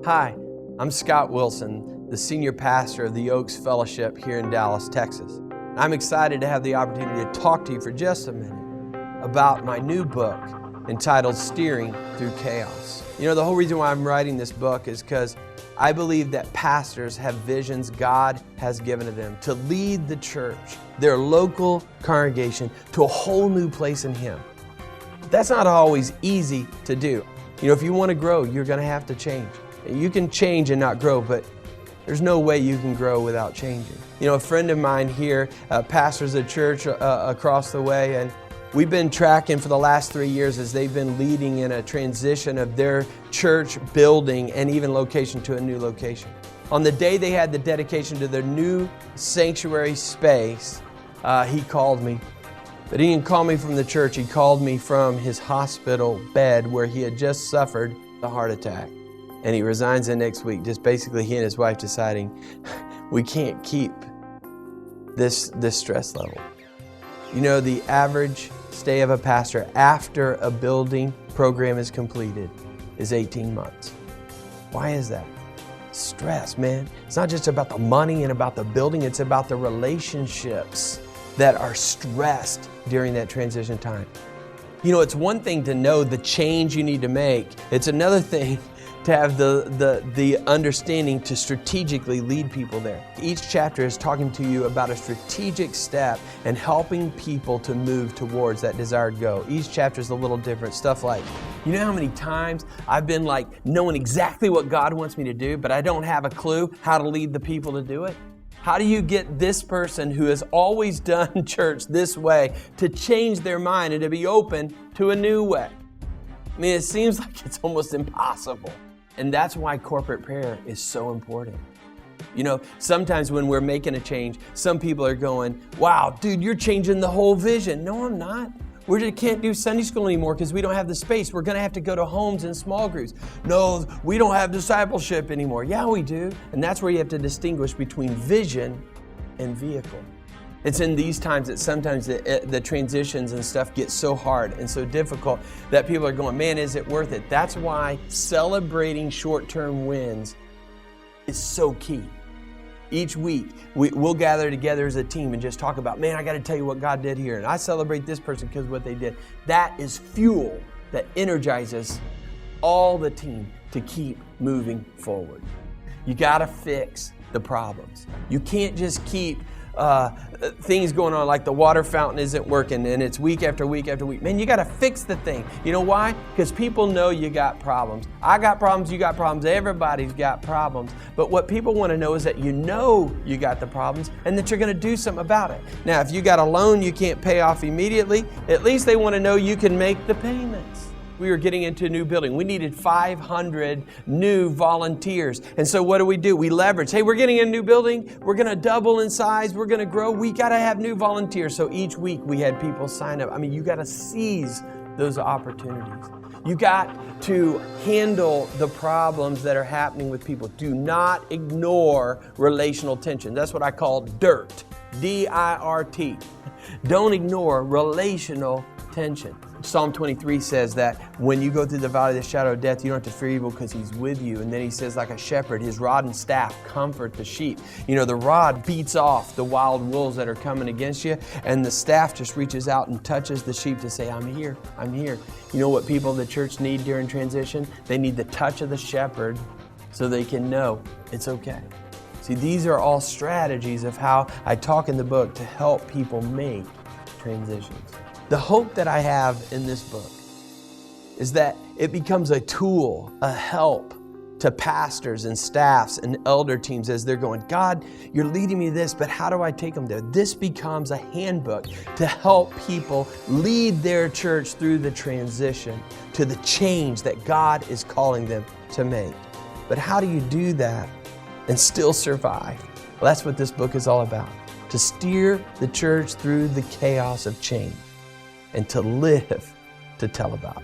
Hi, I'm Scott Wilson, the senior pastor of the Oaks Fellowship here in Dallas, Texas. I'm excited to have the opportunity to talk to you for just a minute about my new book entitled Steering Through Chaos. You know, the whole reason why I'm writing this book is because I believe that pastors have visions God has given to them to lead the church, their local congregation, to a whole new place in Him. That's not always easy to do. You know, if you want to grow, you're going to have to change. You can change and not grow, but there's no way you can grow without changing. You know, a friend of mine here pastors a church across the way, and we've been tracking for the last 3 years as they've been leading in a transition of their church building and even location to a new location. On the day they had the dedication to their new sanctuary space, he called me. But he didn't call me from the church. He called me from his hospital bed where he had just suffered a heart attack. And he resigns the next week, just basically he and his wife deciding, we can't keep this stress level. You know, the average stay of a pastor after a building program is completed is 18 months. Why is that? Stress, man. It's not just about the money and about the building, it's about the relationships that are stressed during that transition time. You know, it's one thing to know the change you need to make. It's another thing to have the understanding to strategically lead people there. Each chapter is talking to you about a strategic step and helping people to move towards that desired goal. Each chapter is a little different. Stuff like, you know how many times I've been like knowing exactly what God wants me to do, but I don't have a clue how to lead the people to do it? How do you get this person who has always done church this way to change their mind and to be open to a new way? I mean, it seems like it's almost impossible. And that's why corporate prayer is so important. You know, sometimes when we're making a change, some people are going, wow, dude, you're changing the whole vision. No, I'm not. We just can't do Sunday school anymore because we don't have the space. We're going to have to go to homes and small groups. No, we don't have discipleship anymore. Yeah, we do. And that's where you have to distinguish between vision and vehicle. It's in these times that sometimes the transitions and stuff get so hard and so difficult that people are going, man, is it worth it? That's why celebrating short-term wins is so key. Each week, we'll gather together as a team and just talk about, man, I got to tell you what God did here. And I celebrate this person because of what they did. That is fuel that energizes all the team to keep moving forward. You got to fix the problems. You can't just keep things going on like the water fountain isn't working and it's week after week after week. Man, you got to fix the thing. You know why? Because people know you got problems. I got problems, you got problems, everybody's got problems. But what people want to know is that you know you got the problems and that you're going to do something about it. Now, if you got a loan you can't pay off immediately, at least they want to know you can make the payments. We were getting into a new building. We needed 500 new volunteers. And so what do? We leverage. Hey, we're getting a new building. We're going to double in size. We're going to grow. We got to have new volunteers. So each week we had people sign up. I mean, you got to seize those opportunities. You got to handle the problems that are happening with people. Do not ignore relational tension. That's what I call DIRT. D-I-R-T. Don't ignore relational tension. Psalm 23 says that when you go through the valley of the shadow of death, you don't have to fear evil because He's with you. And then He says, like a shepherd, His rod and staff comfort the sheep. You know, the rod beats off the wild wolves that are coming against you, and the staff just reaches out and touches the sheep to say, I'm here, I'm here. You know what people in the church need during transition? They need the touch of the shepherd so they can know it's okay. See, these are all strategies of how I talk in the book to help people make transitions. The hope that I have in this book is that it becomes a tool, a help to pastors and staffs and elder teams as they're going, God, you're leading me to this, but how do I take them there? This becomes a handbook to help people lead their church through the transition to the change that God is calling them to make. But how do you do that and still survive? Well, that's what this book is all about, to steer the church through the chaos of change and to live to tell about it.